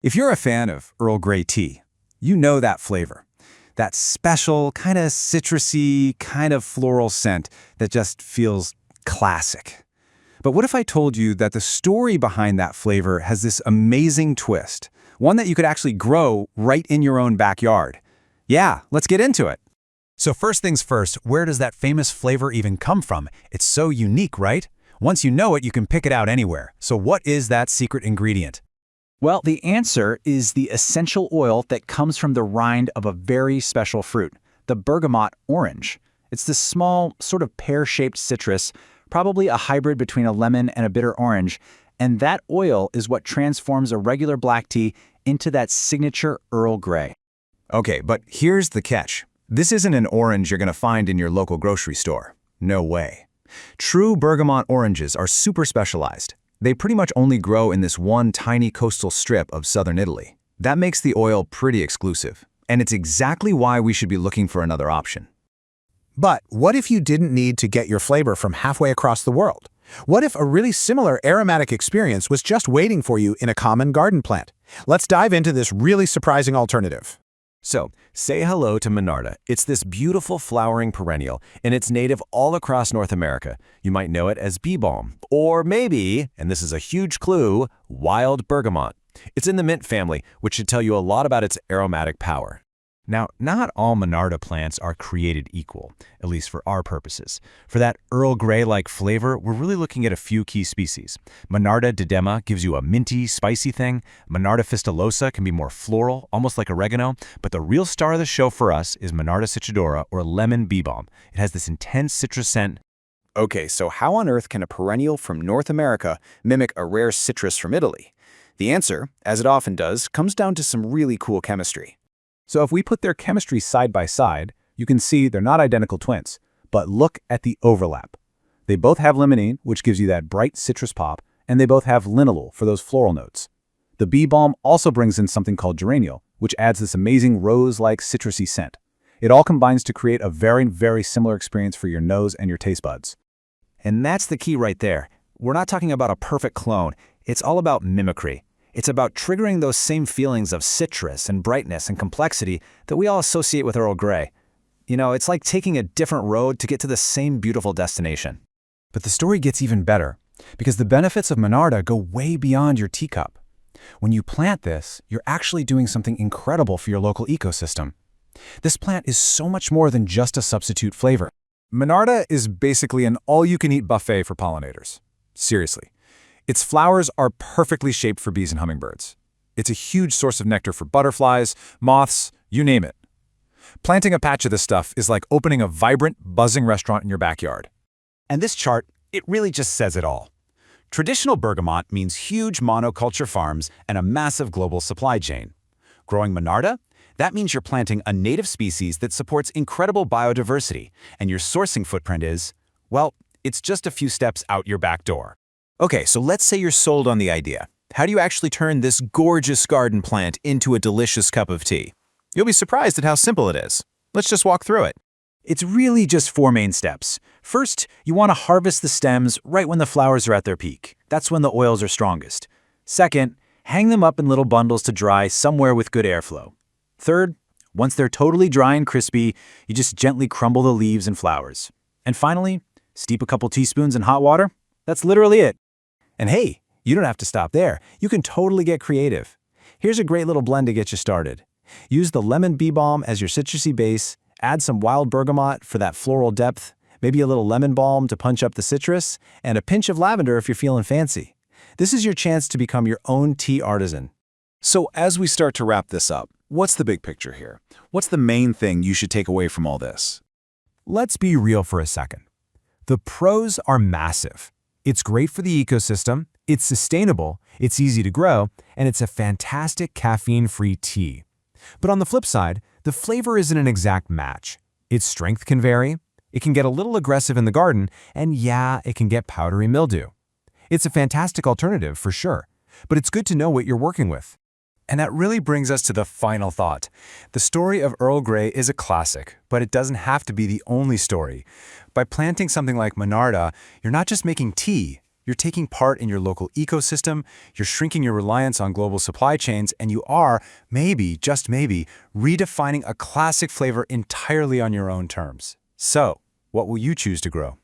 If you're a fan of Earl Grey tea, you know that flavor. That special, kind of citrusy, kind of floral scent that just feels classic. But what if I told you that the story behind that flavor has this amazing twist? One that you could actually grow right in your own backyard. Yeah, let's get into it. So first things first, where does that famous flavor even come from? It's so unique, right? Once you know it, you can pick it out anywhere. So what is that secret ingredient? Well, the answer is the essential oil that comes from the rind of a very special fruit, the bergamot orange. It's this small, sort of pear-shaped citrus, probably a hybrid between a lemon and a bitter orange, and that oil is what transforms a regular black tea into that signature Earl Grey. Okay, but here's the catch. This isn't an orange you're going to find in your local grocery store. No way. True bergamot oranges are super specialized. They pretty much only grow in this one tiny coastal strip of southern Italy. That makes the oil pretty exclusive, and it's exactly why we should be looking for another option. But what if you didn't need to get your flavor from halfway across the world? What if a really similar aromatic experience was just waiting for you in a common garden plant? Let's dive into this really surprising alternative. So, say hello to Monarda. It's this beautiful flowering perennial, and it's native all across North America. You might know it as Bee Balm, or maybe, and this is a huge clue, wild bergamot. It's in the mint family, which should tell you a lot about its aromatic power. Now, not all Monarda plants are created equal, at least for our purposes. For that Earl Grey-like flavor, we're really looking at a few key species. Monarda diadema gives you a minty, spicy thing. Monarda fistulosa can be more floral, almost like oregano. But the real star of the show for us is Monarda cichidora, or lemon bee balm. It has this intense citrus scent. Okay, so how on earth can a perennial from North America mimic a rare citrus from Italy? The answer, as it often does, comes down to some really cool chemistry. So if we put their chemistry side by side, you can see they're not identical twins. But look at the overlap. They both have limonene, which gives you that bright citrus pop, and they both have linalool for those floral notes. The bee balm also brings in something called geraniol, which adds this amazing rose-like citrusy scent. It all combines to create a very, very similar experience for your nose and your taste buds. And that's the key right there. We're not talking about a perfect clone. It's all about mimicry. It's about triggering those same feelings of citrus and brightness and complexity that we all associate with Earl Grey. You know, it's like taking a different road to get to the same beautiful destination. But the story gets even better, because the benefits of Monarda go way beyond your teacup. When you plant this, you're actually doing something incredible for your local ecosystem. This plant is so much more than just a substitute flavor. Monarda is basically an all-you-can-eat buffet for pollinators. Seriously. Its flowers are perfectly shaped for bees and hummingbirds. It's a huge source of nectar for butterflies, moths, you name it. Planting a patch of this stuff is like opening a vibrant, buzzing restaurant in your backyard. And this chart, it really just says it all. Traditional bergamot means huge monoculture farms and a massive global supply chain. Growing Monarda? That means you're planting a native species that supports incredible biodiversity, and your sourcing footprint is, well, it's just a few steps out your back door. Okay, so let's say you're sold on the idea. How do you actually turn this gorgeous garden plant into a delicious cup of tea? You'll be surprised at how simple it is. Let's just walk through it. It's really just four main steps. First, you want to harvest the stems right when the flowers are at their peak. That's when the oils are strongest. Second, hang them up in little bundles to dry somewhere with good airflow. Third, once they're totally dry and crispy, you just gently crumble the leaves and flowers. And finally, steep a couple teaspoons in hot water. That's literally it. And hey, you don't have to stop there. You can totally get creative. Here's a great little blend to get you started. Use the lemon bee balm as your citrusy base, add some wild bergamot for that floral depth, maybe a little lemon balm to punch up the citrus, and a pinch of lavender if you're feeling fancy. This is your chance to become your own tea artisan. So as we start to wrap this up, what's the big picture here? What's the main thing you should take away from all this? Let's be real for a second. The pros are massive. It's great for the ecosystem, it's sustainable, it's easy to grow, and it's a fantastic caffeine-free tea. But on the flip side, the flavor isn't an exact match. Its strength can vary, it can get a little aggressive in the garden, and yeah, it can get powdery mildew. It's a fantastic alternative for sure, but it's good to know what you're working with. And that really brings us to the final thought. The story of Earl Grey is a classic, but it doesn't have to be the only story. By planting something like Monarda, you're not just making tea, You're taking part in your local ecosystem, you're shrinking your reliance on global supply chains, and you are, maybe, just maybe, redefining a classic flavor entirely on your own terms. So, what will you choose to grow?